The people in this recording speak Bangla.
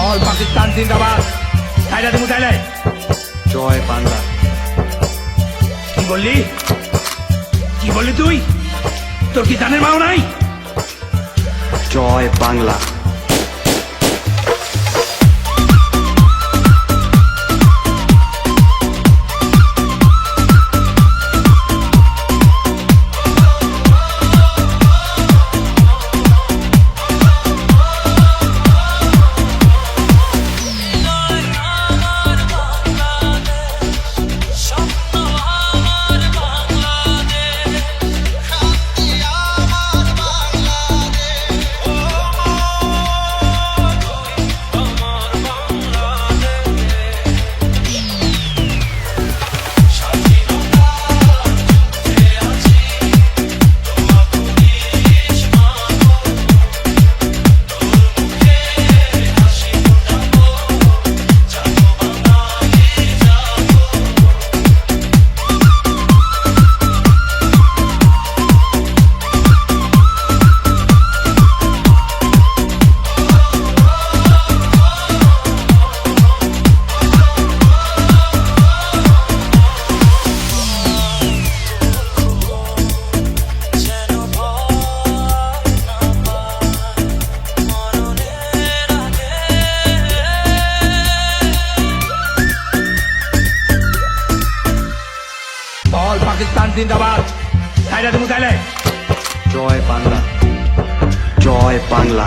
বল পাকিস্তান জিন্দাবাদ। সাইডা তুমি তাইলে জয় বাংলা। কি বললি? কি বললি তুই? তোর কি জানের মাও নাই? জয় বাংলা। বল পাকিস্তান জিন্দাবাদ। সাইডা তুমি তাইলে জয় বাংলা। জয় বাংলা।